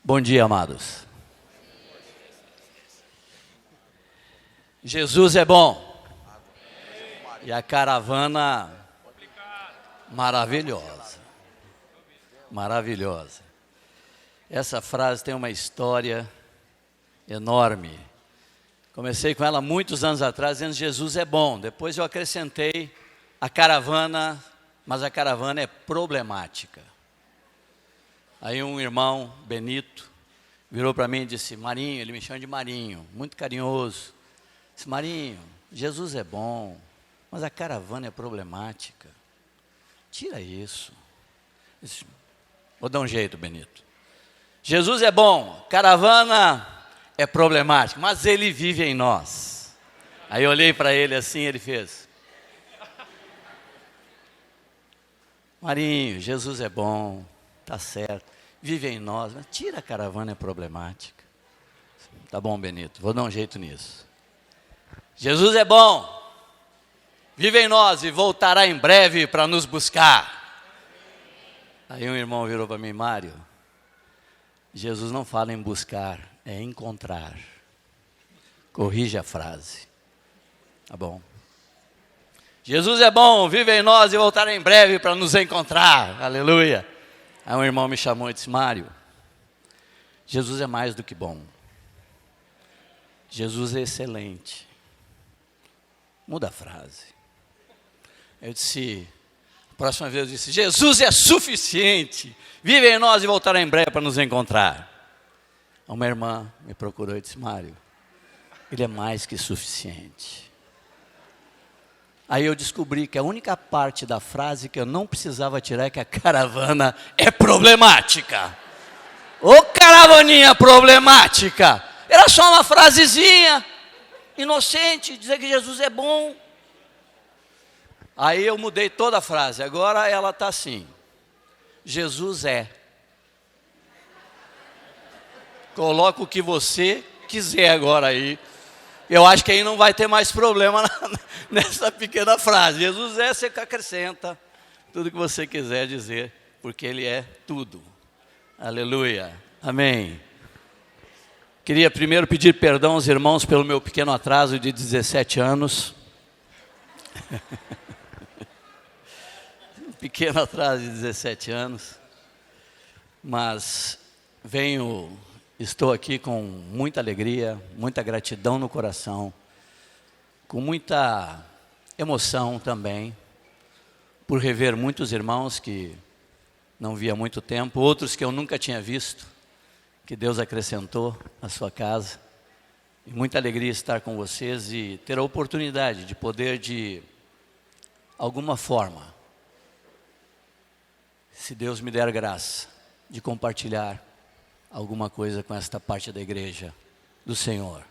Bom dia, amados. Jesus é bom. E a caravana maravilhosa. Maravilhosa. Essa frase tem uma história enorme. Comecei com ela muitos anos atrás, dizendo Jesus é bom. Depois eu acrescentei a caravana, mas a caravana é problemática. Aí um irmão, Benito, virou para mim e disse, Marinho, ele me chama de Marinho, muito carinhoso. Disse, Marinho, Jesus é bom, mas a caravana é problemática. Tira isso. Disse, vou dar um jeito, Benito. Jesus é bom, caravana é problemática, mas ele vive em nós. Aí eu olhei para ele assim, ele fez. Marinho, Jesus é bom, tá certo, vive em nós, mas tira a caravana é problemática. Tá bom, Benito, vou dar um jeito nisso. Jesus é bom, vive em nós e voltará em breve para nos buscar. Aí um irmão virou para mim, Mário, Jesus não fala em buscar, é encontrar. Corrija a frase. Tá bom. Jesus é bom, vive em nós e voltará em breve para nos encontrar. Aleluia. Aí um irmão me chamou e disse, Mário, Jesus é mais do que bom. Jesus é excelente. Muda a frase. Eu disse, próxima vez eu disse, Jesus é suficiente. Vive em nós e voltará em breve para nos encontrar. Uma irmã me procurou e disse, Mário, ele é mais que suficiente. Aí eu descobri que a única parte da frase que eu não precisava tirar é que a caravana é problemática. Ô caravaninha problemática! Era só uma frasezinha, inocente, dizer que Jesus é bom. Aí eu mudei toda a frase, agora ela está assim. Jesus é. Coloca o que você quiser agora aí. Eu acho que aí não vai ter mais problema nessa pequena frase. Jesus é, você acrescenta tudo que você quiser dizer, porque Ele é tudo. Aleluia. Amém. Queria primeiro pedir perdão aos irmãos pelo meu pequeno atraso de 17 anos. Um pequeno atraso de 17 anos. Mas estou aqui com muita alegria, muita gratidão no coração, com muita emoção também, por rever muitos irmãos que não via há muito tempo, outros que eu nunca tinha visto, que Deus acrescentou à sua casa. E muita alegria estar com vocês e ter a oportunidade de poder, de alguma forma, se Deus me der graça, de compartilhar alguma coisa com esta parte da igreja do Senhor,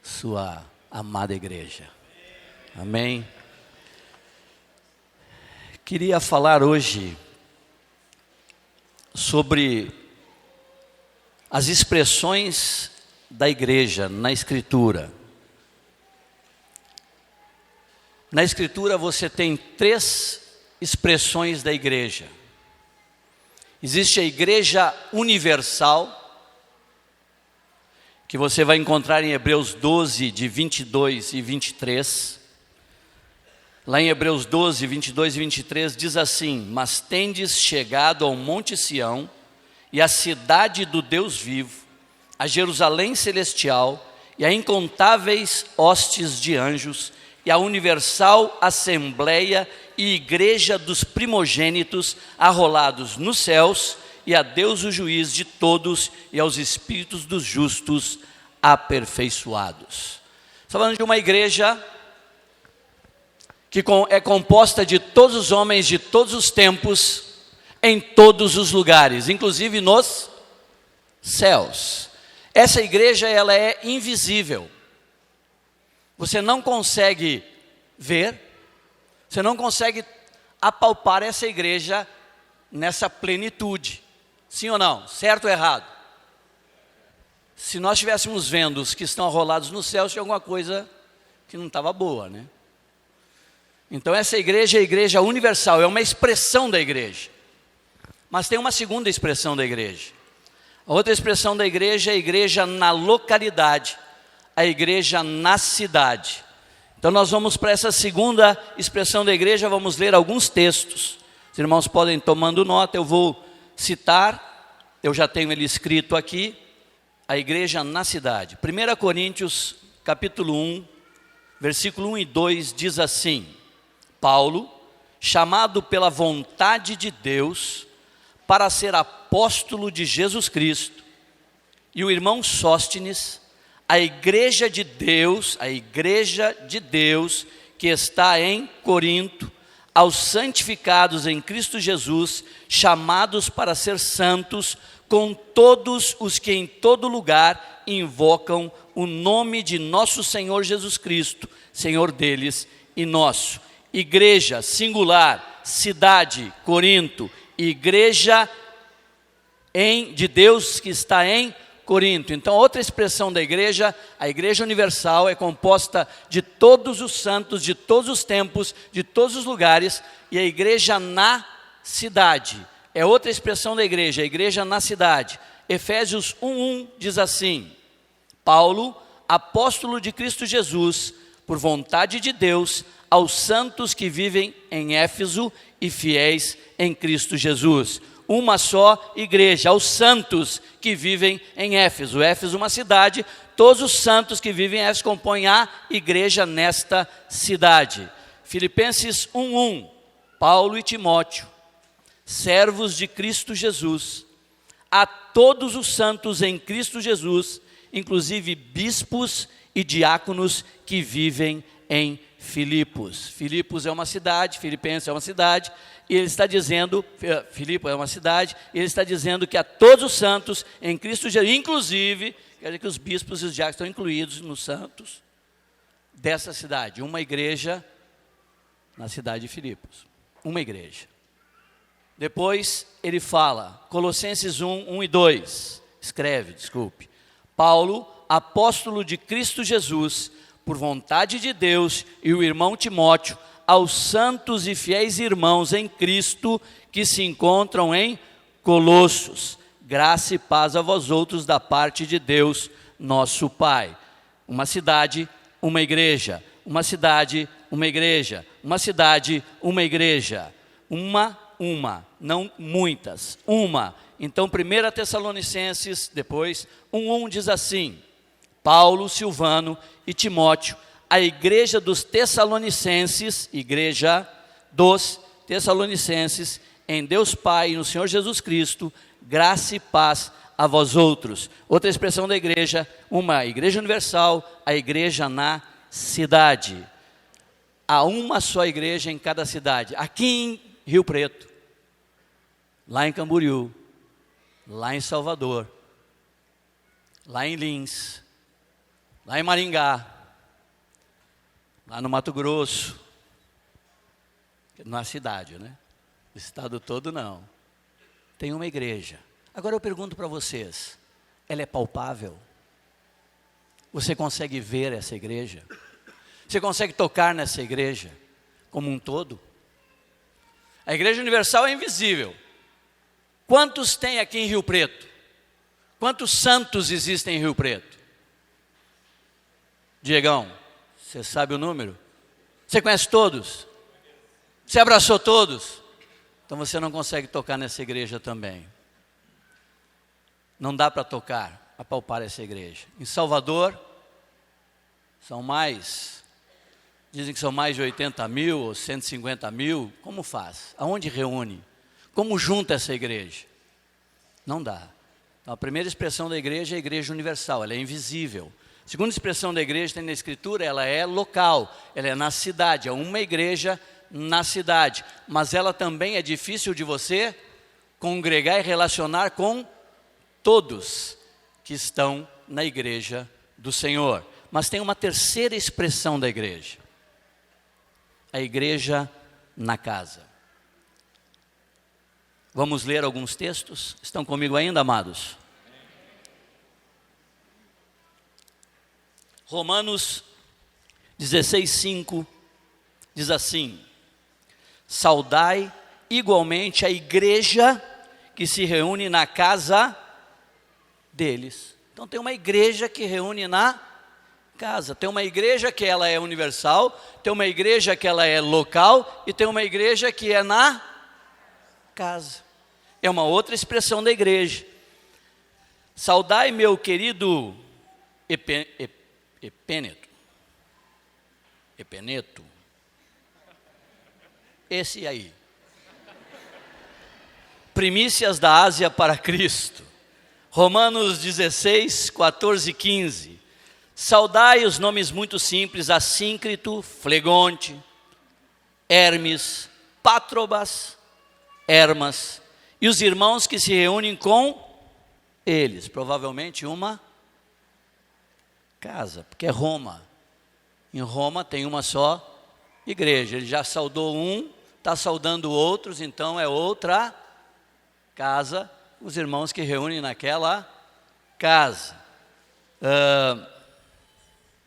sua amada igreja. Amém? Queria falar hoje sobre as expressões da igreja na Escritura. Na Escritura você tem 3 expressões da igreja. Existe a igreja universal, que você vai encontrar em Hebreus 12, de 22 e 23. Lá em Hebreus 12, 22 e 23 diz assim, mas tendes chegado ao monte Sião, e à cidade do Deus vivo, a Jerusalém celestial, e a incontáveis hostes de anjos, e a universal assembleia e igreja dos primogênitos arrolados nos céus, e a Deus o juiz de todos, e aos espíritos dos justos aperfeiçoados. Está falando de uma igreja que é composta de todos os homens de todos os tempos, em todos os lugares, inclusive nos céus. Essa igreja, ela é invisível. Você não consegue ver, você não consegue apalpar essa igreja nessa plenitude. Sim ou não? Certo ou errado? Se nós estivéssemos vendo os que estão arrolados no céu, tinha alguma coisa que não estava boa, né? Então essa igreja é a igreja universal, é uma expressão da igreja. Mas tem uma segunda expressão da igreja. A outra expressão da igreja é a igreja na localidade, a igreja na cidade. Então nós vamos para essa segunda expressão da igreja, vamos ler alguns textos. Os irmãos podem ir tomando nota, eu vou citar, eu já tenho ele escrito aqui, a igreja na cidade. 1 Coríntios, capítulo 1, versículo 1 e 2, diz assim: Paulo, chamado pela vontade de Deus, para ser apóstolo de Jesus Cristo, e o irmão Sóstenes, a igreja de Deus que está em Corinto, aos santificados em Cristo Jesus, chamados para ser santos, com todos os que em todo lugar invocam o nome de nosso Senhor Jesus Cristo, Senhor deles e nosso. Igreja, singular, cidade, Corinto, igreja de Deus que está em Corinto. Então, outra expressão da igreja, a igreja universal, é composta de todos os santos, de todos os tempos, de todos os lugares, e a igreja na cidade é outra expressão da igreja, a igreja na cidade. Efésios 1:1 diz assim: Paulo, apóstolo de Cristo Jesus, por vontade de Deus, aos santos que vivem em Éfeso e fiéis em Cristo Jesus. Uma só igreja, aos santos que vivem em Éfeso. Éfeso, uma cidade, todos os santos que vivem em Éfeso compõem a igreja nesta cidade. Filipenses 1:1, Paulo e Timóteo, servos de Cristo Jesus, a todos os santos em Cristo Jesus, inclusive bispos e diáconos que vivem em Filipos. Filipos é uma cidade, Filipenses é uma cidade, e ele está dizendo, Filipe é uma cidade, e ele está dizendo que a todos os santos em Cristo Jesus, inclusive, quer dizer que os bispos e os diáconos estão incluídos nos santos dessa cidade, uma igreja na cidade de Filipos, uma igreja. Depois ele fala, Colossenses 1 e 2, Paulo, apóstolo de Cristo Jesus, por vontade de Deus, e o irmão Timóteo, aos santos e fiéis irmãos em Cristo, que se encontram em Colossos, graça e paz a vós outros da parte de Deus, nosso Pai. Uma cidade, uma igreja, uma cidade, uma igreja, uma cidade, uma igreja, uma, não muitas, uma. Então 1 Tessalonicenses, depois, 1:1 diz assim: Paulo, Silvano e Timóteo, a igreja dos Tessalonicenses, igreja dos Tessalonicenses, em Deus Pai e no Senhor Jesus Cristo, graça e paz a vós outros. Outra expressão da igreja, uma igreja universal, a igreja na cidade. Há uma só igreja em cada cidade. Aqui em Rio Preto, lá em Camboriú, lá em Salvador, lá em Lins, lá em Maringá, lá no Mato Grosso, na cidade, né? O estado todo não. Tem uma igreja. Agora eu pergunto para vocês, ela é palpável? Você consegue ver essa igreja? Você consegue tocar nessa igreja como um todo? A igreja universal é invisível. Quantos tem aqui em Rio Preto? Quantos santos existem em Rio Preto? Diegão, você sabe o número? Você conhece todos? Você abraçou todos? Então você não consegue tocar nessa igreja também. Não dá para tocar, apalpar essa igreja. Em Salvador, dizem que são mais de 80 mil ou 150 mil. Como faz? Aonde reúne? Como junta essa igreja? Não dá. Então, a primeira expressão da igreja é a igreja universal, ela é invisível. A segunda expressão da igreja, tem na Escritura, ela é local, ela é na cidade, é uma igreja na cidade. Mas ela também é difícil de você congregar e relacionar com todos que estão na igreja do Senhor. Mas tem uma terceira expressão da igreja, a igreja na casa. Vamos ler alguns textos? Estão comigo ainda, amados? Romanos 16:5 diz assim: saudai igualmente a igreja que se reúne na casa deles. Então tem uma igreja que reúne na casa, tem uma igreja que ela é universal, tem uma igreja que ela é local e tem uma igreja que é na casa. É uma outra expressão da igreja. Saudai meu querido Epeneto, esse aí. Primícias da Ásia para Cristo. Romanos 16, 14 e 15. Saudai os nomes muito simples: Assíncrito, Flegonte, Hermes, Pátrobas, Hermas, e os irmãos que se reúnem com eles. Provavelmente uma casa, porque é Roma. Em Roma tem uma só igreja. Ele já saudou um, está saudando outros, então é outra casa, os irmãos que reúnem naquela casa.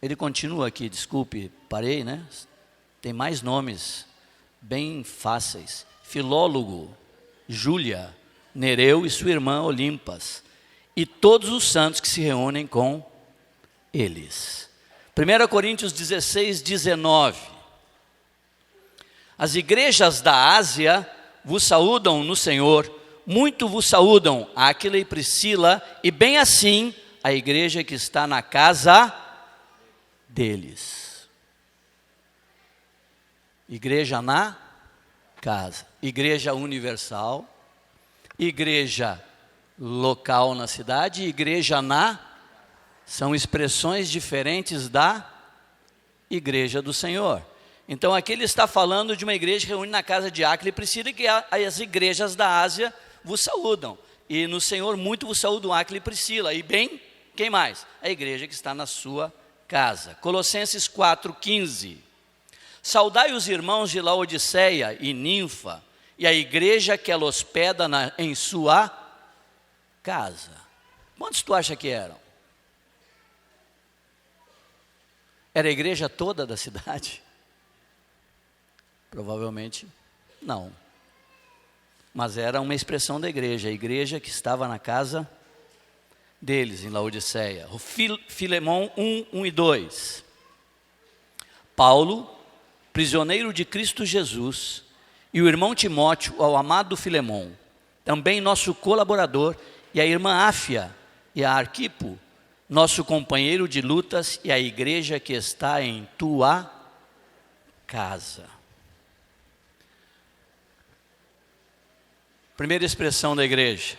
Ele continua aqui, desculpe, parei, né? Tem mais nomes bem fáceis: Filólogo, Júlia, Nereu e sua irmã Olimpas, e todos os santos que se reúnem com eles. 1 Coríntios 16, 19. As igrejas da Ásia vos saúdam no Senhor, muito vos saúdam Áquila e Priscila, e bem assim a igreja que está na casa deles. Igreja na casa, igreja universal, igreja local na cidade, igreja são expressões diferentes da igreja do Senhor. Então aqui ele está falando de uma igreja que reúne na casa de Áquila e Priscila, e que as igrejas da Ásia vos saúdam. E no Senhor muito vos saúdam Áquila e Priscila. E bem, quem mais? A igreja que está na sua casa. Colossenses 4,15. Saudai os irmãos de Laodiceia e Ninfa, e a igreja que ela hospeda em sua casa. Quantos tu acha que eram? Era a igreja toda da cidade? Provavelmente não. Mas era uma expressão da igreja, a igreja que estava na casa deles, em Laodiceia. O Filemão 1, 1 e 2. Paulo, prisioneiro de Cristo Jesus, e o irmão Timóteo, ao amado Filemão, também nosso colaborador, e a irmã Áfia, e a Arquipo, nosso companheiro de lutas, e a igreja que está em tua casa. Primeira expressão da igreja: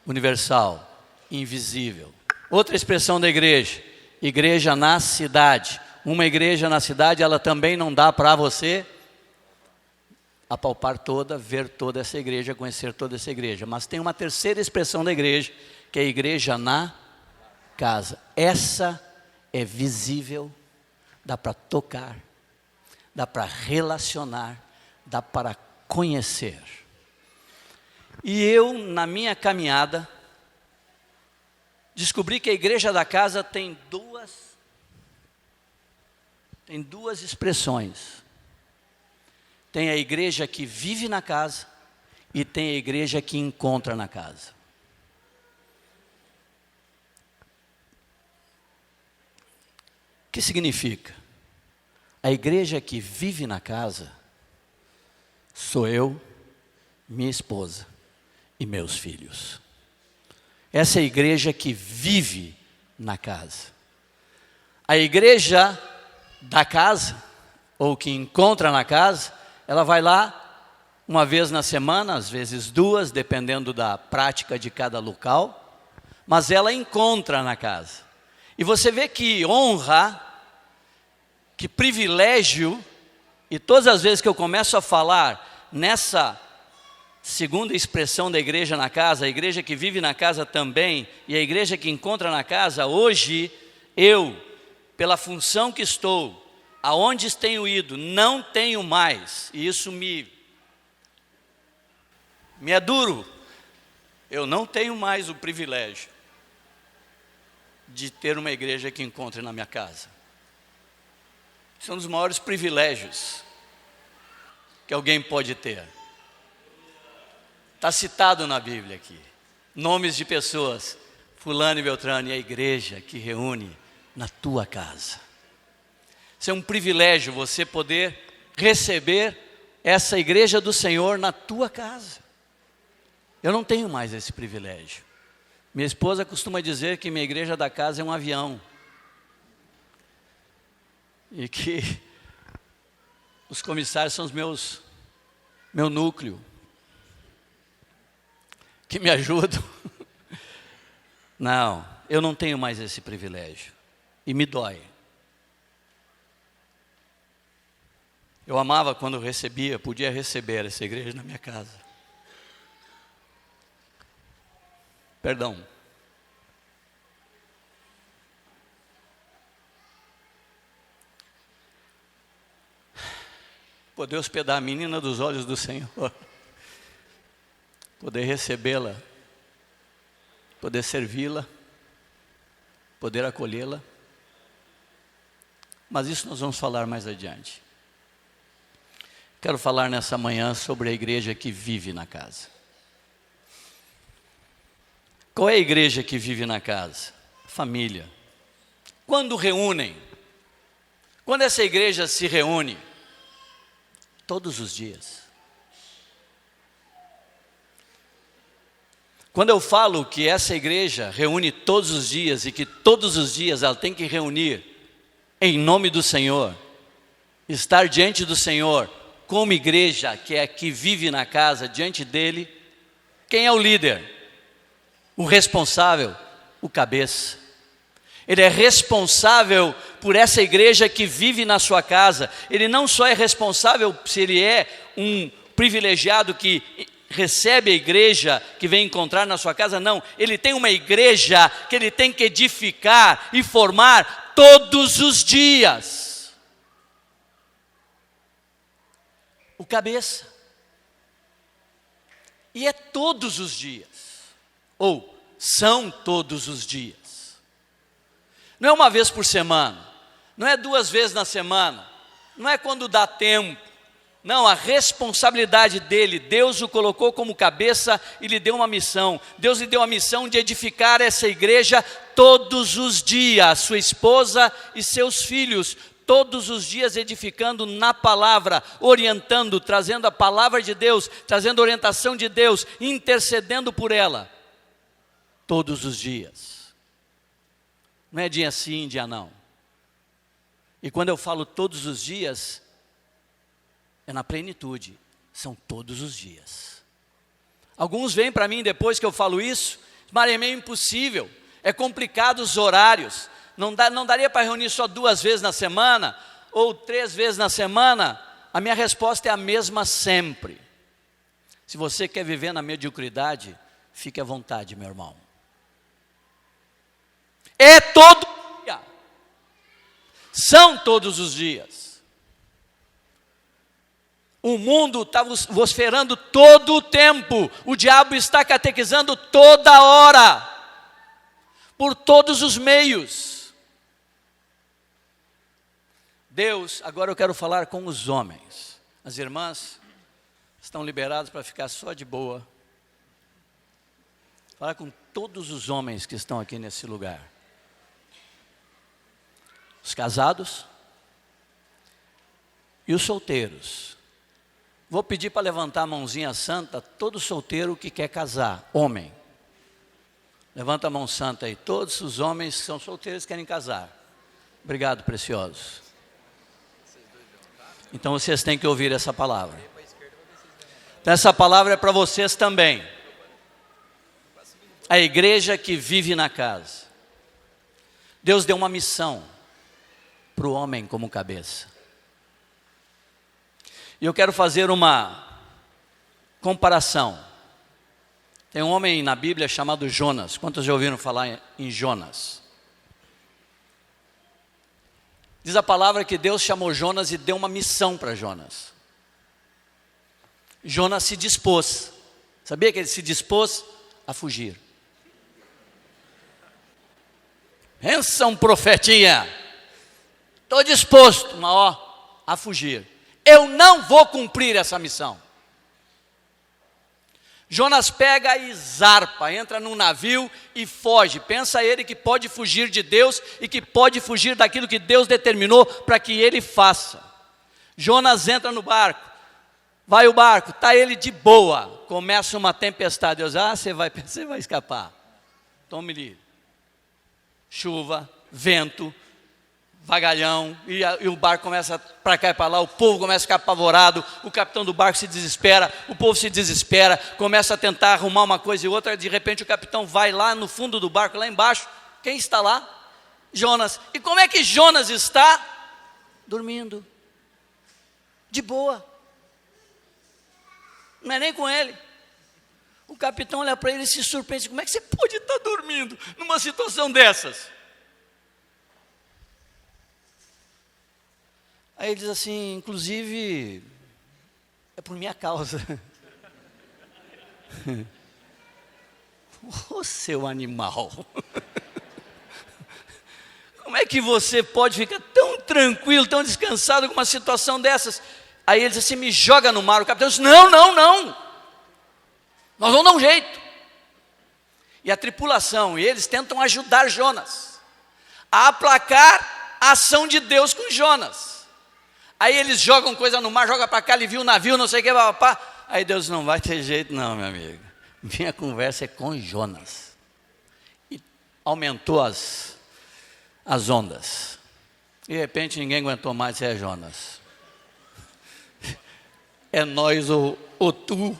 universal, invisível. Outra expressão da igreja: igreja na cidade. Uma igreja na cidade, ela também não dá para você apalpar toda, ver toda essa igreja, conhecer toda essa igreja. Mas tem uma terceira expressão da igreja, que é a igreja na casa. Essa é visível, dá para tocar, dá para relacionar, dá para conhecer. E eu, na minha caminhada, descobri que a igreja da casa tem duas expressões. Tem a igreja que vive na casa e tem a igreja que encontra na casa. O que significa? A igreja que vive na casa sou eu, minha esposa e meus filhos. Essa é a igreja que vive na casa. A igreja da casa, ou que encontra na casa, ela vai lá uma vez na semana, às vezes duas, dependendo da prática de cada local, mas ela encontra na casa. E você vê que honra, que privilégio, e todas as vezes que eu começo a falar nessa segunda expressão da igreja na casa, a igreja que vive na casa também, e a igreja que encontra na casa, hoje eu, pela função que estou, aonde tenho ido, não tenho mais, e isso me é duro, eu não tenho mais o privilégio de ter uma igreja que encontre na minha casa. Isso é um dos maiores privilégios que alguém pode ter. Está citado na Bíblia aqui, nomes de pessoas. fulano e beltrano, e a igreja que reúne na tua casa. Isso é um privilégio você poder receber essa igreja do Senhor na tua casa. Eu não tenho mais esse privilégio. Minha esposa costuma dizer que minha igreja da casa é um avião. E que os comissários são meu núcleo, que me ajudam. Não, eu não tenho mais esse privilégio. E me dói. Eu amava quando podia receber essa igreja na minha casa. Perdão. Poder hospedar a menina dos olhos do Senhor. Poder recebê-la. Poder servi-la. Poder acolhê-la. Mas isso nós vamos falar mais adiante. Quero falar nessa manhã sobre a igreja que vive na casa. Qual é a igreja que vive na casa? Família. Quando reúnem? Quando essa igreja se reúne? Todos os dias. Quando eu falo que essa igreja reúne todos os dias e que todos os dias ela tem que reunir em nome do Senhor, estar diante do Senhor como igreja que vive na casa diante dele, quem é o líder? O responsável? O cabeça. Ele é responsável por essa igreja que vive na sua casa. Ele não só é responsável se ele é um privilegiado que recebe a igreja que vem encontrar na sua casa, não. Ele tem uma igreja que ele tem que edificar e formar todos os dias. O cabeça. E é todos os dias. Ou são todos os dias. Não é uma vez por semana, não é 2 vezes na semana, não é quando dá tempo. Não, a responsabilidade dele, Deus o colocou como cabeça e lhe deu uma missão. Deus lhe deu a missão de edificar essa igreja todos os dias, sua esposa e seus filhos, todos os dias edificando na palavra, orientando, trazendo a palavra de Deus, trazendo a orientação de Deus, intercedendo por ela, todos os dias. Não é dia sim, dia não. E quando eu falo todos os dias, é na plenitude, são todos os dias. Alguns vêm para mim depois que eu falo isso, mas é meio impossível, é complicado os horários, não daria para reunir só 2 vezes na semana, ou 3 vezes na semana. A minha resposta é a mesma sempre. Se você quer viver na mediocridade, fique à vontade, meu irmão. É todo dia. São todos os dias. O mundo está vociferando todo o tempo. O diabo está catequizando toda hora. Por todos os meios. Deus, agora eu quero falar com os homens. As irmãs estão liberadas para ficar só de boa. Falar com todos os homens que estão aqui nesse lugar. Os casados e os solteiros. Vou pedir para levantar a mãozinha santa, todo solteiro que quer casar, homem. Levanta a mão santa aí, todos os homens que são solteiros querem casar. Obrigado, preciosos. Então vocês têm que ouvir essa palavra. Então, essa palavra é para vocês também. A igreja que vive na casa. Deus deu uma missão para o homem como cabeça. E eu quero fazer uma comparação. Tem um homem na Bíblia chamado Jonas. Quantos já ouviram falar em Jonas? Diz a palavra que Deus chamou Jonas e deu uma missão para Jonas. Jonas se dispôs. Sabia que ele se dispôs a fugir? Pensa um profetinha. Estou disposto, a fugir. Eu não vou cumprir essa missão. Jonas pega e zarpa, entra num navio e foge. Pensa ele que pode fugir de Deus e que pode fugir daquilo que Deus determinou para que ele faça. Jonas entra no barco, vai o barco, está ele de boa, começa uma tempestade. Deus, você vai escapar. Tome livre. Chuva, vento, vagalhão, e o barco começa para cá e para lá, o povo começa a ficar apavorado, o capitão do barco se desespera, o povo se desespera, começa a tentar arrumar uma coisa e outra, de repente o capitão vai lá no fundo do barco, lá embaixo, quem está lá? Jonas. E como é que Jonas está? Dormindo, de boa, não é nem com ele. O capitão olha para ele e se surpreende, como é que você pode estar dormindo numa situação dessas? Aí ele diz assim, inclusive, é por minha causa. Ô seu animal, como é que você pode ficar tão tranquilo, tão descansado com uma situação dessas? Aí ele diz assim, me joga no mar. O capitão diz, não, nós vamos dar um jeito. E a tripulação, e eles tentam ajudar Jonas a aplacar a ação de Deus com Jonas. Aí eles jogam coisa no mar, joga para cá, ele viu o navio, não sei o que, papá. Aí Deus, não vai ter jeito não, meu amigo. Minha conversa é com Jonas. E aumentou as ondas. De repente ninguém aguentou mais, é Jonas. É nós ou tu.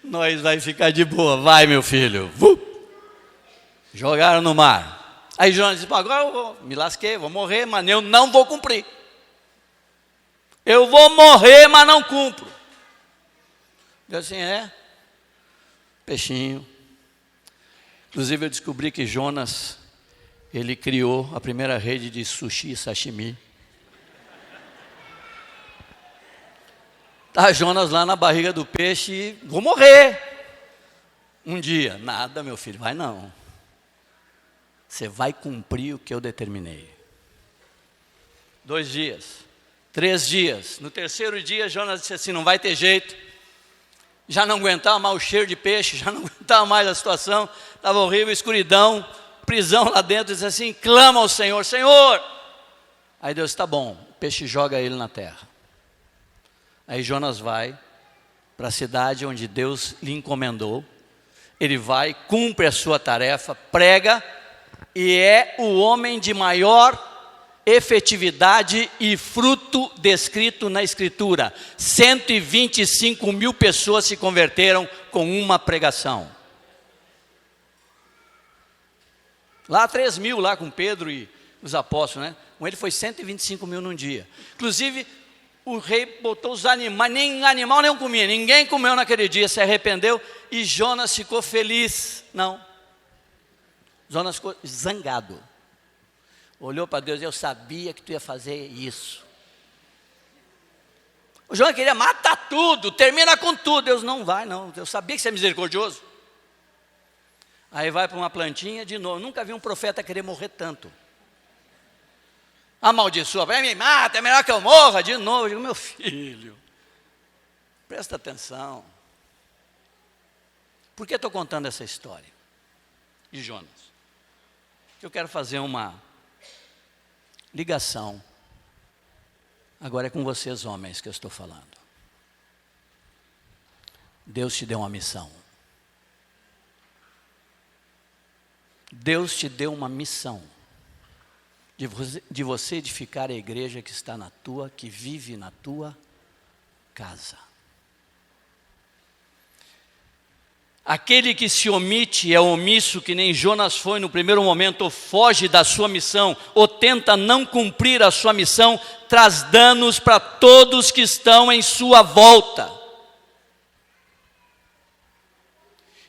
Nós vai ficar de boa, vai meu filho. Jogaram no mar. Aí Jonas disse, agora eu me lasquei, vou morrer, mas eu não vou cumprir. Eu vou morrer, mas não cumpro. Deus assim, peixinho. Inclusive eu descobri que Jonas, ele criou a primeira rede de sushi e sashimi. Tá Jonas lá na barriga do peixe e vou morrer. Um dia, nada meu filho, vai não. Você vai cumprir o que eu determinei. 2 dias, 3 dias. No 3º dia, Jonas disse assim, não vai ter jeito. Já não aguentava mais o cheiro de peixe, já não aguentava mais a situação. Estava horrível, escuridão, prisão lá dentro. Disse assim, clama ao Senhor, Senhor. Aí Deus, tá bom, o peixe joga ele na terra. Aí Jonas vai para a cidade onde Deus lhe encomendou. Ele vai, cumpre a sua tarefa, prega, e é o homem de maior efetividade e fruto descrito na Escritura. 125 mil pessoas se converteram com uma pregação. Lá 3 mil, lá com Pedro e os apóstolos, né? Com ele foi 125 mil num dia. Inclusive, o rei botou os animais, nem animal nenhum comia, ninguém comeu naquele dia, se arrependeu, e Jonas ficou feliz. Não, Jonas ficou zangado, olhou para Deus, eu sabia que tu ia fazer isso. O Jonas queria matar tudo, termina com tudo. Deus, não vai não, eu sabia que você é misericordioso. Aí vai para uma plantinha de novo, nunca vi um profeta querer morrer tanto. Amaldiçoa, me mata, é melhor que eu morra de novo. Eu digo, meu filho, presta atenção. Por que estou contando essa história de Jonas? Eu quero fazer uma ligação. Agora é com vocês, homens, que eu estou falando. Deus te deu uma missão. Deus te deu uma missão. De você edificar a igreja que está na tua, que vive na tua casa. Aquele que se omite é omisso, que nem Jonas foi no primeiro momento, ou foge da sua missão, ou tenta não cumprir a sua missão, traz danos para todos que estão em sua volta.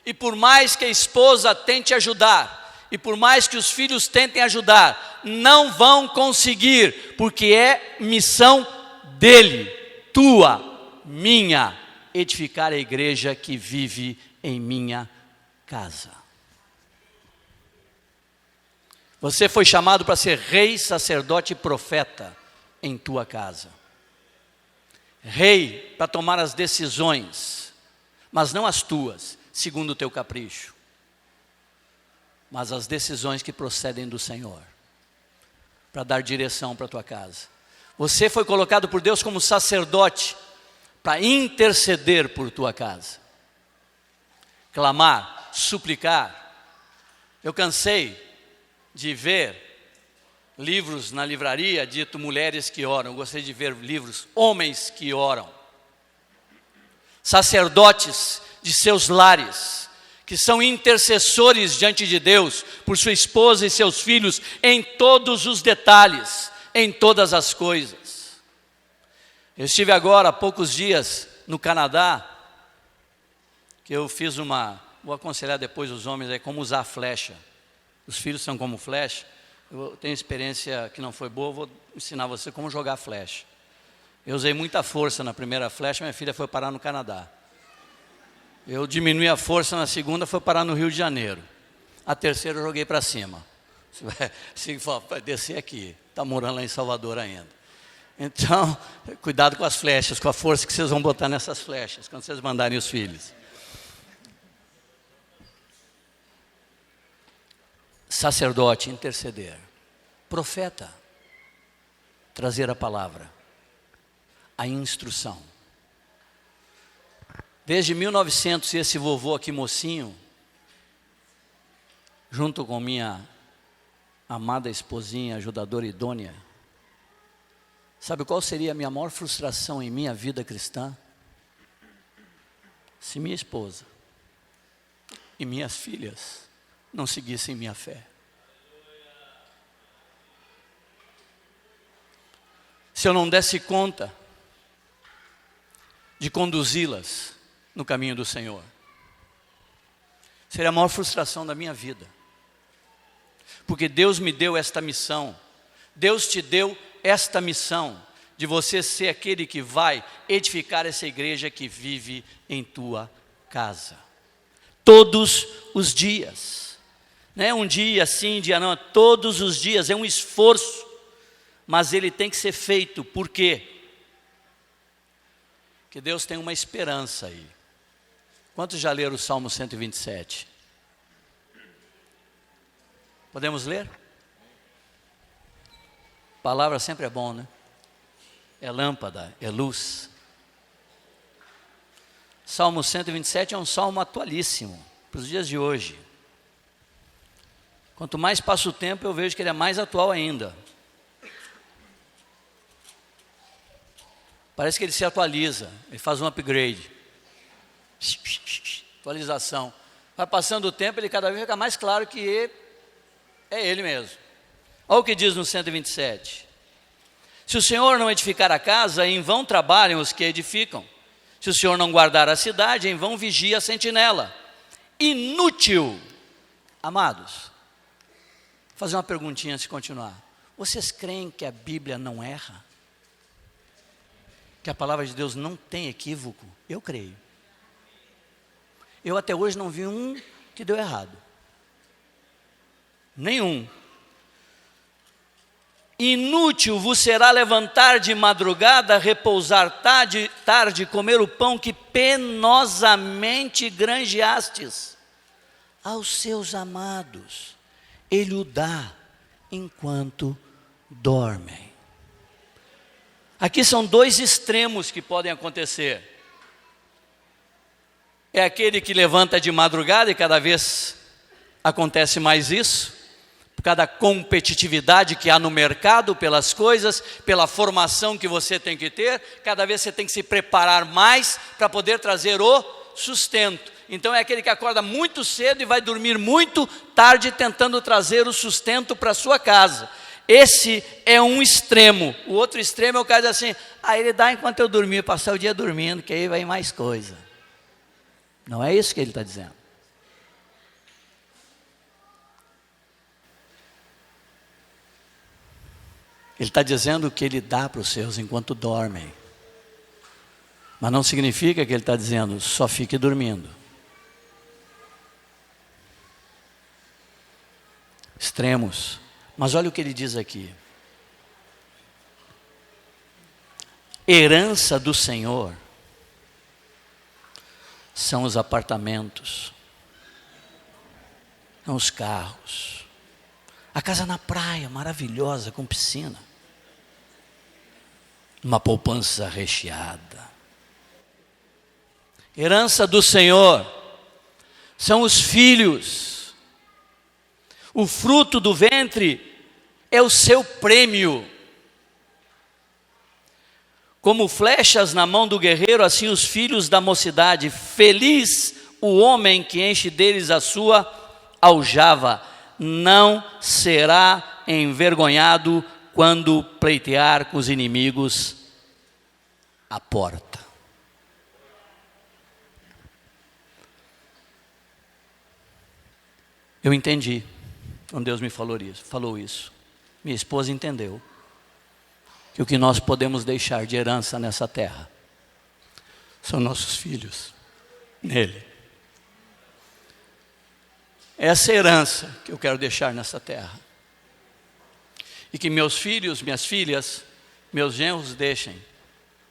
E por mais que a esposa tente ajudar, e por mais que os filhos tentem ajudar, não vão conseguir, porque é missão dele, tua, minha, edificar a igreja que vive em minha casa. Você foi chamado para ser rei, sacerdote e profeta em tua casa. Rei para tomar as decisões, mas não as tuas, segundo o teu capricho, mas as decisões que procedem do Senhor, para dar direção para a tua casa. Você foi colocado por Deus como sacerdote, para interceder por tua casa, clamar, suplicar. Eu cansei de ver livros na livraria dito mulheres que oram. Eu gostei de ver livros homens que oram, sacerdotes de seus lares, que são intercessores diante de Deus por sua esposa e seus filhos em todos os detalhes, em todas as coisas. Eu estive agora há poucos dias no Canadá, que eu fiz vou aconselhar depois os homens aí como usar a flecha. Os filhos são como flecha. Eu tenho experiência que não foi boa, vou ensinar você como jogar flecha. Eu usei muita força na primeira flecha, minha filha foi parar no Canadá. Eu diminui a força na segunda, foi parar no Rio de Janeiro. A terceira eu joguei para cima. Você vai descer aqui, está morando lá em Salvador ainda. Então, cuidado com as flechas, com a força que vocês vão botar nessas flechas, quando vocês mandarem os filhos. Sacerdote, interceder. Profeta, trazer a palavra, a instrução. Desde 1900, esse vovô aqui mocinho, junto com minha amada esposinha, ajudadora idônea, sabe qual seria a minha maior frustração em minha vida cristã? Se minha esposa e minhas filhas não seguissem minha fé. Se eu não desse conta de conduzi-las no caminho do Senhor, seria a maior frustração da minha vida. Porque Deus me deu esta missão, Deus te deu esta missão, de você ser aquele que vai edificar essa igreja que vive em tua casa. Todos os dias. Não é um dia sim, dia não, todos os dias, é um esforço, mas ele tem que ser feito. Por quê? Porque Deus tem uma esperança aí. Quantos já leram o Salmo 127? Podemos ler? Palavra sempre é bom, né? É lâmpada, é luz. Salmo 127 é um salmo atualíssimo para os dias de hoje. Quanto mais passa o tempo, eu vejo que ele é mais atual ainda. Parece que ele se atualiza, ele faz um upgrade. Atualização. Vai passando o tempo, ele cada vez fica mais claro que é ele mesmo. Olha o que diz no 127. Se o Senhor não edificar a casa, em vão trabalham os que edificam. Se o Senhor não guardar a cidade, em vão vigia a sentinela. Inútil. Amados, vou fazer uma perguntinha antes de continuar. Vocês creem que a Bíblia não erra? Que a palavra de Deus não tem equívoco? Eu creio. Eu até hoje não vi um que deu errado. Nenhum. Inútil vos será levantar de madrugada, repousar tarde, comer o pão que penosamente granjeastes. Aos seus amados, ele o dá enquanto dormem. Aqui são dois extremos que podem acontecer. É aquele que levanta de madrugada, e cada vez acontece mais isso, por causa da competitividade que há no mercado, pelas coisas, pela formação que você tem que ter, cada vez você tem que se preparar mais para poder trazer o sustento. Então é aquele que acorda muito cedo e vai dormir muito tarde tentando trazer o sustento para a sua casa. Esse é um extremo. O outro extremo é o cara assim, ele dá enquanto eu dormir, passar o dia dormindo, que aí vai mais coisa. Não é isso que ele está dizendo. Ele está dizendo que ele dá para os seus enquanto dormem. Mas não significa que ele está dizendo, só fique dormindo. Extremos. Mas olha o que ele diz aqui. Herança do Senhor são os apartamentos, são os carros, a casa na praia, maravilhosa, com piscina, uma poupança recheada. Herança do Senhor são os filhos, o fruto do ventre é o seu prêmio. Como flechas na mão do guerreiro, assim os filhos da mocidade. Feliz o homem que enche deles a sua aljava, não será envergonhado quando pleitear com os inimigos à porta. Eu entendi quando Deus me falou isso. Minha esposa entendeu que o que nós podemos deixar de herança nessa terra são nossos filhos nele. Essa é a herança que eu quero deixar nessa terra. E que meus filhos, minhas filhas, meus genros deixem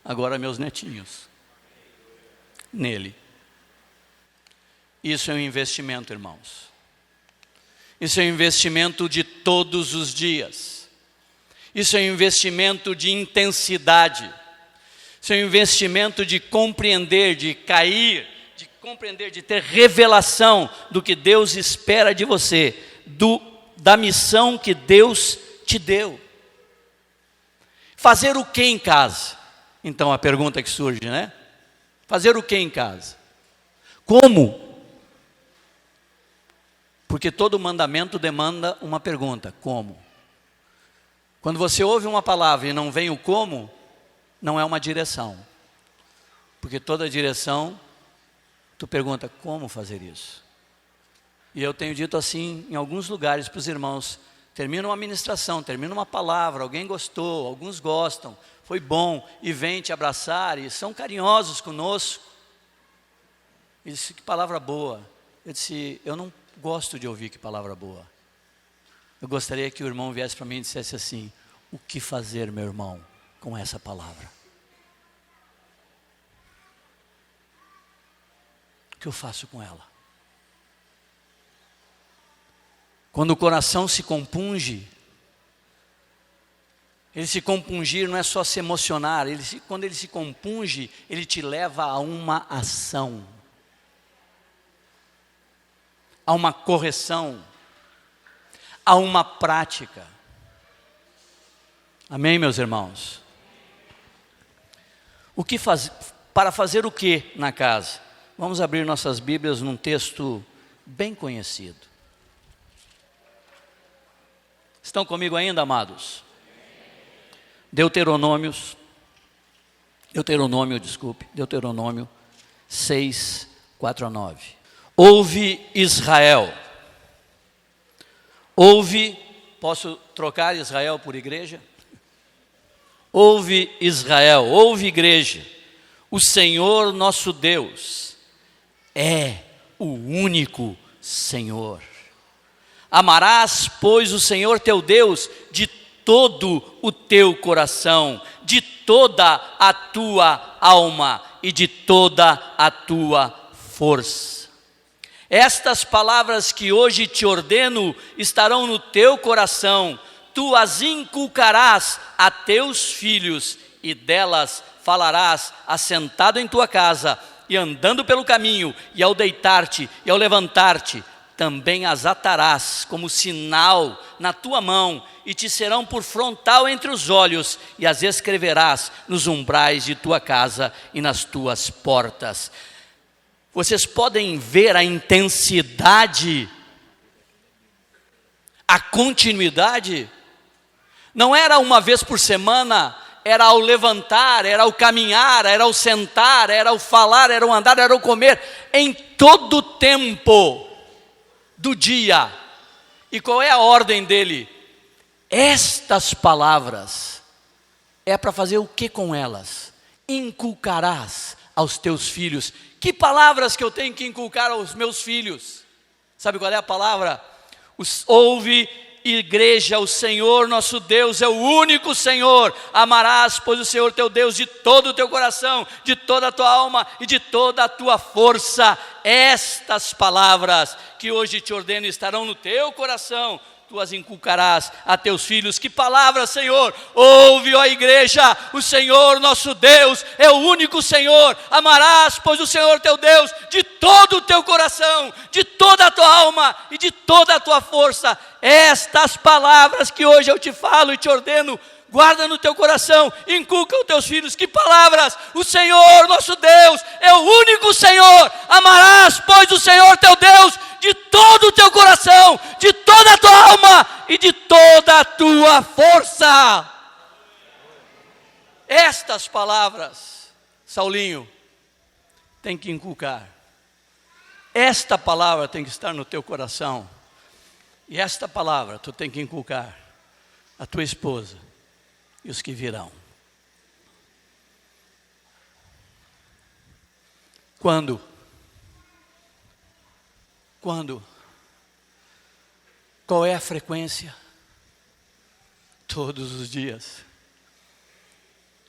agora meus netinhos nele. Isso é um investimento, irmãos. Isso é um investimento de todos os dias. Isso é um investimento de intensidade. Isso é um investimento de compreender, de cair, de compreender, de ter revelação do que Deus espera de você, da missão que Deus te deu. Fazer o que em casa? Então a pergunta que surge, né? Fazer o que em casa? Como? Porque todo mandamento demanda uma pergunta: como? Quando você ouve uma palavra e não vem o como, não é uma direção. Porque toda direção, tu pergunta, como fazer isso? E eu tenho dito assim em alguns lugares para os irmãos: termina uma ministração, termina uma palavra, alguém gostou, alguns gostam, foi bom, e vem te abraçar, e são carinhosos conosco. E disse, que palavra boa. Eu disse, eu não gosto de ouvir que palavra boa. Eu gostaria que o irmão viesse para mim e dissesse assim: o que fazer, meu irmão, com essa palavra? O que eu faço com ela? Quando o coração se compunge, ele se compungir não é só se emocionar, quando ele se compunge, ele te leva a uma ação, a uma correção, a uma prática. Amém, meus irmãos? Para fazer o que na casa? Vamos abrir nossas Bíblias num texto bem conhecido. Estão comigo ainda, amados? Deuteronômio 6, 4 a 9. Ouve Israel. Ouve, posso trocar Israel por igreja? Ouve Israel, ouve igreja. O Senhor nosso Deus é o único Senhor. Amarás, pois, o Senhor teu Deus de todo o teu coração, de toda a tua alma e de toda a tua força. Estas palavras que hoje te ordeno estarão no teu coração, tu as inculcarás a teus filhos e delas falarás assentado em tua casa e andando pelo caminho, e ao deitar-te e ao levantar-te, também as atarás como sinal na tua mão, e te serão por frontal entre os olhos, e as escreverás nos umbrais de tua casa e nas tuas portas. Vocês podem ver a intensidade, a continuidade. Não era uma vez por semana, era ao levantar, era ao caminhar, era ao sentar, era ao falar, era ao andar, era ao comer, em todo o tempo do dia. E qual é a ordem dele? Estas palavras é para fazer o que com elas? Inculcarás aos teus filhos. Que palavras que eu tenho que inculcar aos meus filhos? Sabe qual é a palavra? Ouve igreja, o Senhor nosso Deus é o único Senhor. Amarás, pois, o Senhor teu Deus de todo o teu coração, de toda a tua alma e de toda a tua força. Estas palavras que hoje te ordeno estarão no teu coração, tu as inculcarás a teus filhos. Que palavra, Senhor! Ouve, ó igreja, o Senhor nosso Deus é o único Senhor. Amarás, pois, o Senhor teu Deus de todo o teu coração, de toda a tua alma e de toda a tua força. Estas palavras que hoje eu te falo e te ordeno, guarda no teu coração, inculca aos teus filhos. Que palavras? O Senhor nosso Deus é o único Senhor. Amarás, pois, o Senhor teu Deus de todo o teu coração, de toda a tua alma e de toda a tua força. Estas palavras, Saulinho, tem que inculcar. Esta palavra tem que estar no teu coração. E esta palavra tu tem que inculcar a tua esposa e os que virão. Quando? Qual é a frequência? Todos os dias.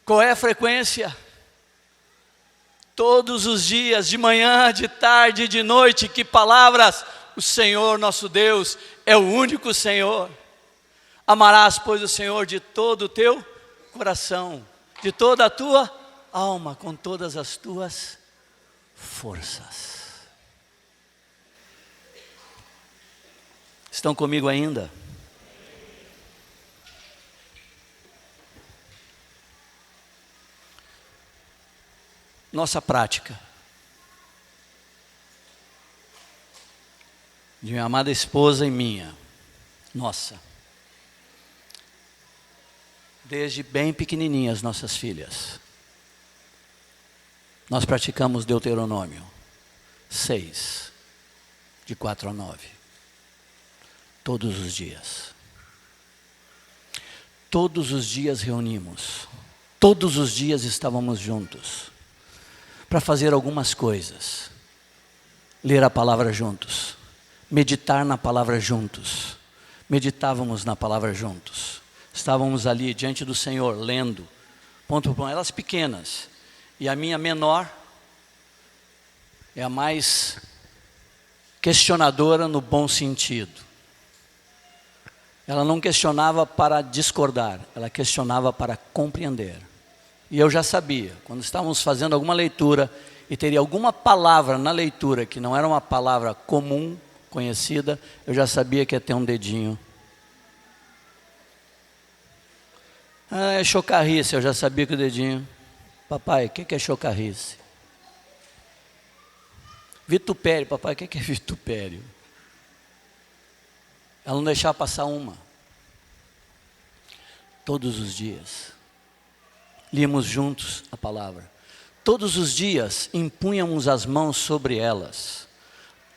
Qual é a frequência? Todos os dias, de manhã, de tarde, de noite. Que palavras? O Senhor nosso Deus é o único Senhor. Amarás, pois, o Senhor de todo o teu coração, de toda a tua alma, com todas as tuas forças. Estão comigo ainda? Nossa prática. De minha amada esposa e minha. Nossa. Desde bem pequenininhas nossas filhas. Nós praticamos Deuteronômio 6, de 4 a 9. Todos os dias. Todos os dias reunimos. Todos os dias estávamos juntos. Para fazer algumas coisas. Ler a palavra juntos. Meditar na palavra juntos. Meditávamos na palavra juntos. Estávamos ali diante do Senhor, lendo. Ponto por ponto. Elas pequenas. E a minha menor é a mais questionadora no bom sentido. Ela não questionava para discordar, ela questionava para compreender. E eu já sabia, quando estávamos fazendo alguma leitura e teria alguma palavra na leitura que não era uma palavra comum, conhecida, eu já sabia que ia ter um dedinho. É chocarrice, eu já sabia que o dedinho. Papai, o que é chocarrice? Vitupério, papai, o que é vitupério? Ela não deixava passar uma. Todos os dias. Líamos juntos a palavra. Todos os dias impunhamos as mãos sobre elas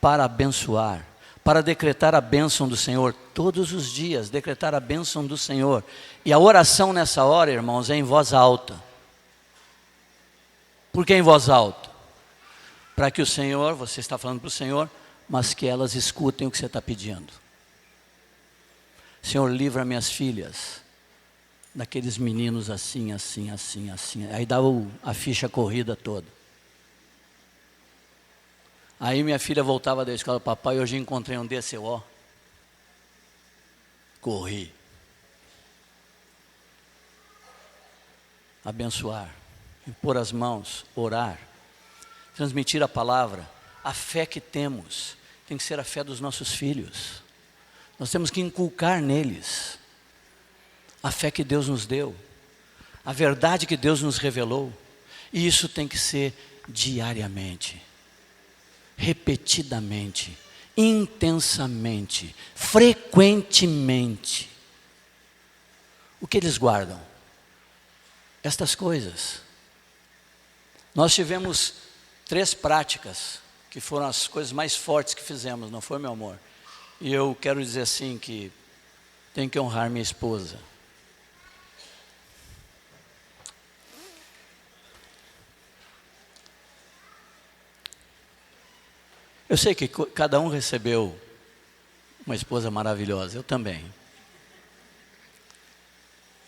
para abençoar, para decretar a bênção do Senhor. Todos os dias decretar a bênção do Senhor. E a oração nessa hora, irmãos, é em voz alta. Por que em voz alta? Para que o Senhor, você está falando para o Senhor, mas que elas escutem o que você está pedindo. Senhor, livra minhas filhas daqueles meninos assim, assim, assim, assim. Aí dava a ficha corrida toda. Aí minha filha voltava da escola, papai, hoje encontrei um desse, ó. Corri. Abençoar, impor as mãos, orar, transmitir a palavra. A fé que temos tem que ser a fé dos nossos filhos. Nós temos que inculcar neles a fé que Deus nos deu, a verdade que Deus nos revelou. E isso tem que ser diariamente, repetidamente, intensamente, frequentemente. O que eles guardam? Estas coisas. Nós tivemos 3 práticas, que foram as coisas mais fortes que fizemos, não foi, meu amor? E eu quero dizer assim que tenho que honrar minha esposa. Eu sei que cada um recebeu uma esposa maravilhosa, eu também.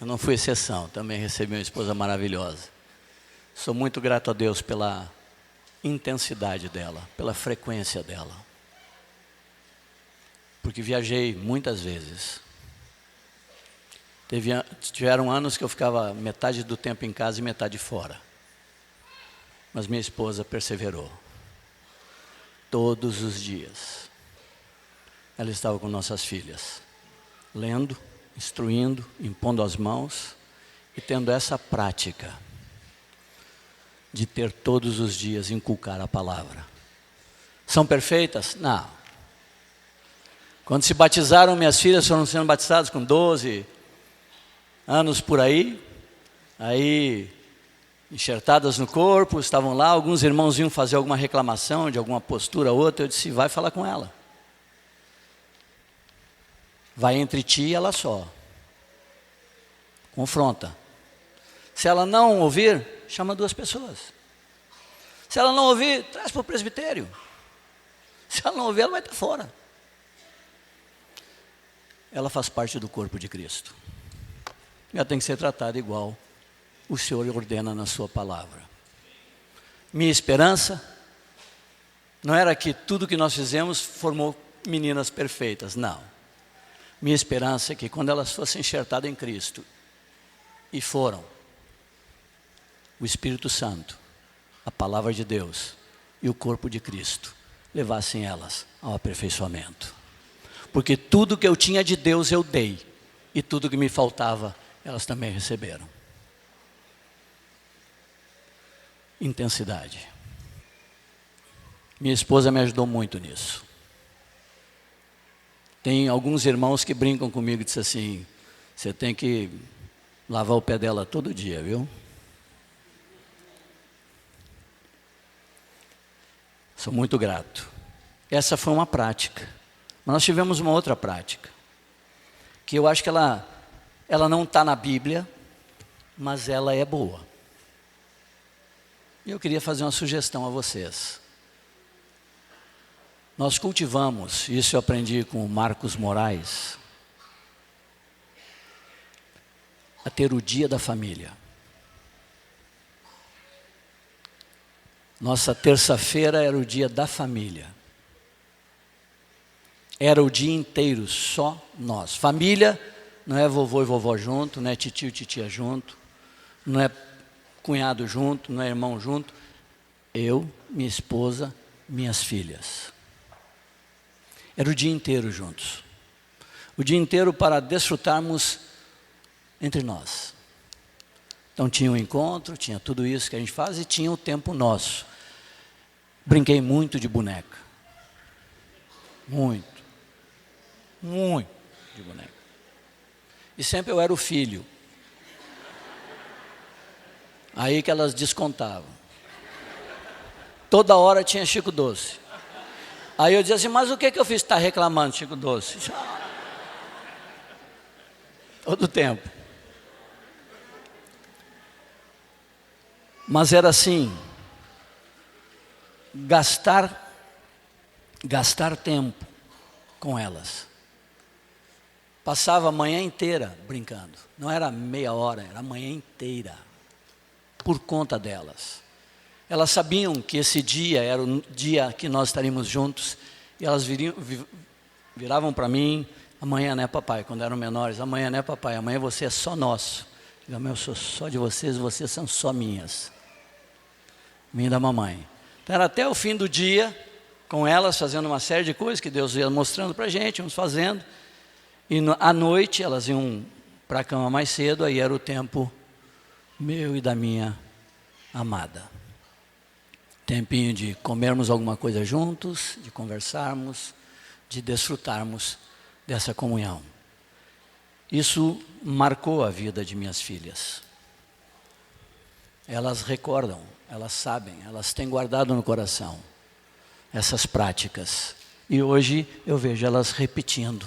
Eu não fui exceção, também recebi uma esposa maravilhosa. Sou muito grato a Deus pela intensidade dela, pela frequência dela. Porque viajei muitas vezes. Tiveram anos que eu ficava metade do tempo em casa e metade fora. Mas minha esposa perseverou. Todos os dias. Ela estava com nossas filhas, lendo, instruindo, impondo as mãos e tendo essa prática de ter todos os dias inculcar a palavra. São perfeitas? Não. Quando se batizaram, minhas filhas foram sendo batizadas com 12 anos por aí enxertadas no corpo, estavam lá, alguns irmãos vinham fazer alguma reclamação de alguma postura ou outra, eu disse, vai falar com ela. Vai entre ti e ela só. Confronta. Se ela não ouvir, chama 2 pessoas. Se ela não ouvir, traz para o presbitério. Se ela não ouvir, ela vai estar fora. Ela faz parte do corpo de Cristo. Ela tem que ser tratada igual o Senhor ordena na sua palavra. Minha esperança não era que tudo que nós fizemos formou meninas perfeitas, não. Minha esperança é que quando elas fossem enxertadas em Cristo, e foram, o Espírito Santo, a palavra de Deus e o corpo de Cristo levassem elas ao aperfeiçoamento. Porque tudo que eu tinha de Deus eu dei, e tudo que me faltava, elas também receberam. Intensidade. Minha esposa me ajudou muito nisso. Tem alguns irmãos que brincam comigo e dizem assim, você tem que lavar o pé dela todo dia, viu? Sou muito grato. Essa foi uma prática. Mas nós tivemos uma outra prática, que eu acho que ela não está na Bíblia, mas ela é boa. E eu queria fazer uma sugestão a vocês. Nós cultivamos, isso eu aprendi com o Marcos Moraes, a ter o dia da família. Nossa terça-feira era o dia da família. Era o dia inteiro, só nós. Família não é vovô e vovó junto, não é titio e titia junto, não é cunhado junto, não é irmão junto. Eu, minha esposa, minhas filhas. Era o dia inteiro juntos. O dia inteiro para desfrutarmos entre nós. Então tinha um encontro, tinha tudo isso que a gente faz e tinha o tempo nosso. Brinquei muito de boneca. Muito de boneca. E sempre eu era o filho. Aí que elas descontavam. Toda hora tinha Chico Doce. Aí eu dizia assim, mas o que eu fiz? Está reclamando, Chico Doce? Todo tempo. Mas era assim, gastar tempo com elas. Passava a manhã inteira brincando. Não era meia hora, era a manhã inteira. Por conta delas. Elas sabiam que esse dia era o dia que nós estaríamos juntos. E elas viravam para mim, amanhã né papai, quando eram menores, amanhã né papai, amanhã você é só nosso. Eu sou só de vocês são só minhas. Minha e da mamãe. Então era até o fim do dia, com elas fazendo uma série de coisas que Deus ia mostrando para a gente, íamos fazendo. E à noite elas iam para a cama mais cedo, aí era o tempo meu e da minha amada. Tempinho de comermos alguma coisa juntos, de conversarmos, de desfrutarmos dessa comunhão. Isso marcou a vida de minhas filhas. Elas recordam, elas sabem, elas têm guardado no coração essas práticas. E hoje eu vejo elas repetindo.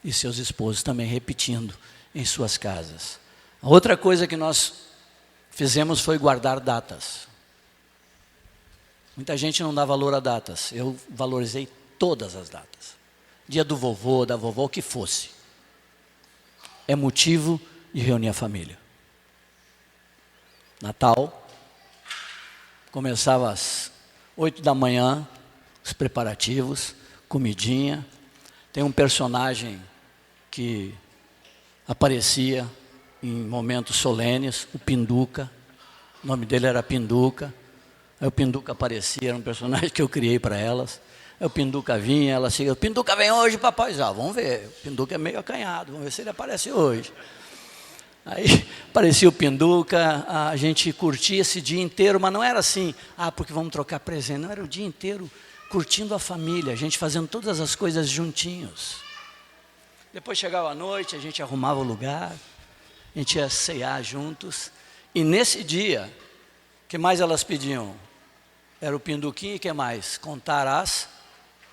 E seus esposos também repetindo em suas casas. A outra coisa que nós fizemos foi guardar datas. Muita gente não dá valor a datas. Eu valorizei todas as datas. Dia do vovô, da vovó, o que fosse. É motivo de reunir a família. Natal, começava às 8 da manhã, os preparativos, comidinha. Tem um personagem que aparecia em momentos solenes, o Pinduca. O nome dele era Pinduca. Aí o Pinduca aparecia, era um personagem que eu criei para elas. Aí o Pinduca vinha, ela chega, o Pinduca vem hoje, papai. Já, vamos ver, o Pinduca é meio acanhado, vamos ver se ele aparece hoje. Aí aparecia o Pinduca, a gente curtia esse dia inteiro, mas não era assim, porque vamos trocar presente. Não, era o dia inteiro curtindo a família, a gente fazendo todas as coisas juntinhos. Depois chegava a noite, a gente arrumava o lugar, a gente ia ceiar juntos. E nesse dia, o que mais elas pediam? Era o Pinduquinho e o que mais? Contar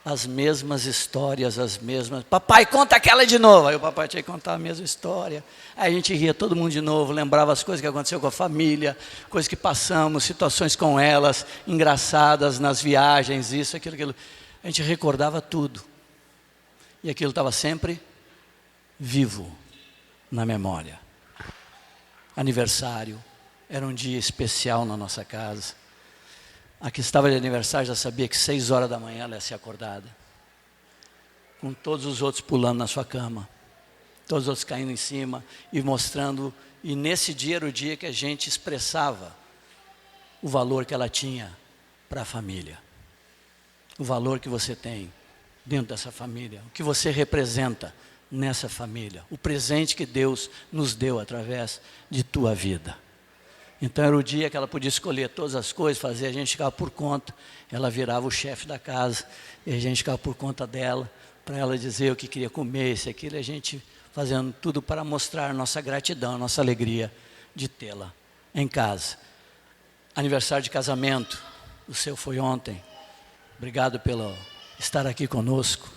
as mesmas histórias, as mesmas. Papai, conta aquela de novo. Aí o papai tinha que contar a mesma história. Aí a gente ria todo mundo de novo, lembrava as coisas que aconteceu com a família, coisas que passamos, situações com elas, engraçadas nas viagens, isso, aquilo. A gente recordava tudo. E aquilo estava sempre vivo na memória. Aniversário, era um dia especial na nossa casa. A que estava de aniversário já sabia que 6 horas da manhã ela ia ser acordada. Com todos os outros pulando na sua cama. Todos os outros caindo em cima e mostrando. E nesse dia era o dia que a gente expressava o valor que ela tinha para a família. O valor que você tem dentro dessa família. O que você representa nessa família. O presente que Deus nos deu através de tua vida. Então era o dia que ela podia escolher todas as coisas, fazer, a gente ficava por conta. Ela virava o chefe da casa e a gente ficava por conta dela, para ela dizer o que queria comer, isso, aquilo, e a gente fazendo tudo para mostrar nossa gratidão, nossa alegria de tê-la em casa. Aniversário de casamento, o seu foi ontem. Obrigado pelo estar aqui conosco,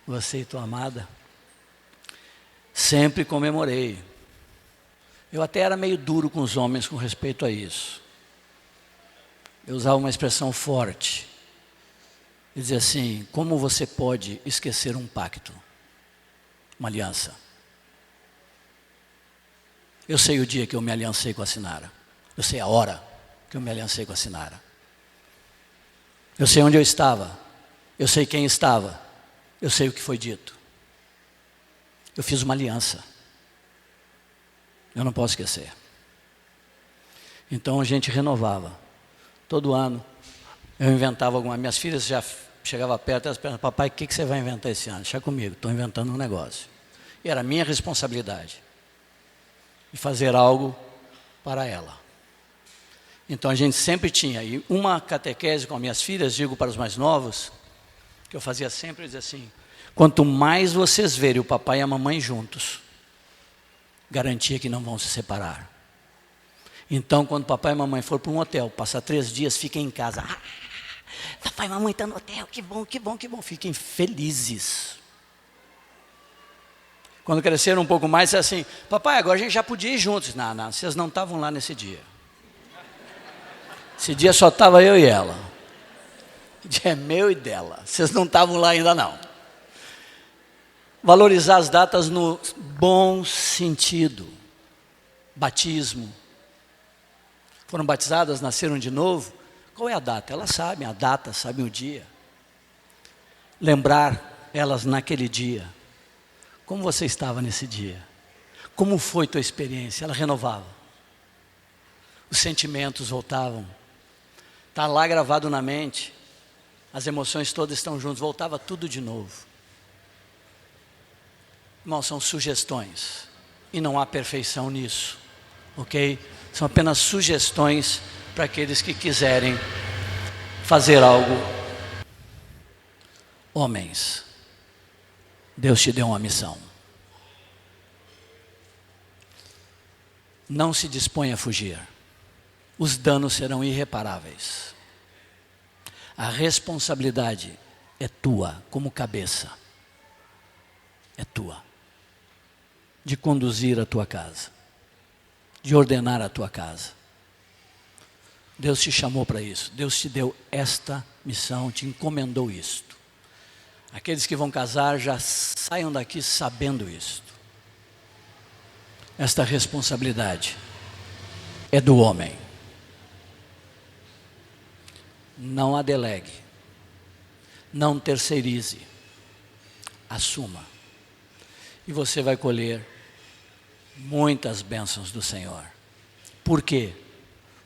você e tua amada. Sempre comemorei. Eu até era meio duro com os homens com respeito a isso. Eu usava uma expressão forte. Eu dizia assim, como você pode esquecer um pacto? Uma aliança. Eu sei o dia que eu me aliancei com a Sinara. Eu sei a hora que eu me aliancei com a Sinara. Eu sei onde eu estava. Eu sei quem estava. Eu sei o que foi dito. Eu fiz uma aliança. Eu não posso esquecer. Então a gente renovava. Todo ano eu inventava alguma. Minhas filhas já chegavam perto, elas perguntavam, papai, o que você vai inventar esse ano? Deixa comigo, estou inventando um negócio. E era minha responsabilidade. E fazer algo para ela. Então a gente sempre tinha. E uma catequese com as minhas filhas, digo para os mais novos, que eu fazia sempre, eu dizia assim, quanto mais vocês verem o papai e a mamãe juntos, garantia que não vão se separar. Então, quando papai e mamãe for para um hotel, passar 3 dias, fiquem em casa. Papai e mamãe estão no hotel, que bom, que bom, que bom. Fiquem felizes. Quando cresceram um pouco mais, é assim, papai, agora a gente já podia ir juntos. Não, vocês não estavam lá nesse dia. Esse dia só estava eu e ela. O dia é meu e dela. Vocês não estavam lá ainda não. Valorizar as datas no bom sentido. Batismo. Foram batizadas, nasceram de novo. Qual é a data? Elas sabem a data, sabem o dia. Lembrar elas naquele dia. Como você estava nesse dia? Como foi tua experiência? Ela renovava. Os sentimentos voltavam. Está lá gravado na mente. As emoções todas estão juntas. Voltava tudo de novo. Irmão, são sugestões e não há perfeição nisso, ok? São apenas sugestões para aqueles que quiserem fazer algo. Homens, Deus te deu uma missão. Não se disponha a fugir. Os danos serão irreparáveis. A responsabilidade é tua como cabeça. É tua. De conduzir a tua casa, de ordenar a tua casa. Deus te chamou para isso, Deus te deu esta missão, te encomendou isto. Aqueles que vão casar já saiam daqui sabendo isto. esta responsabilidade é do homem. Não a delegue, não terceirize, assuma. E você vai colher muitas bênçãos do Senhor. Por quê?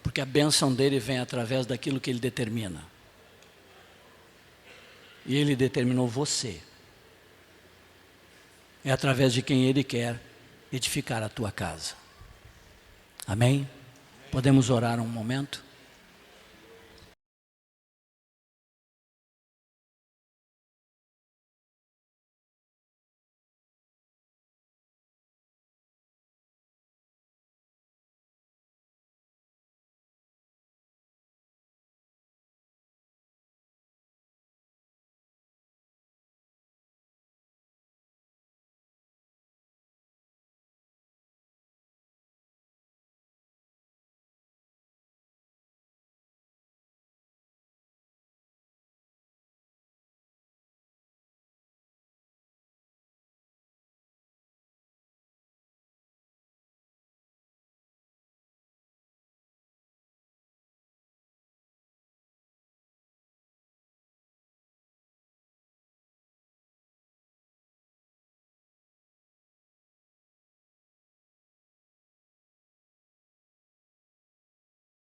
Porque a bênção dele vem através daquilo que ele determina. E ele determinou você. É através de quem ele quer edificar a tua casa. Amém? Podemos orar um momento?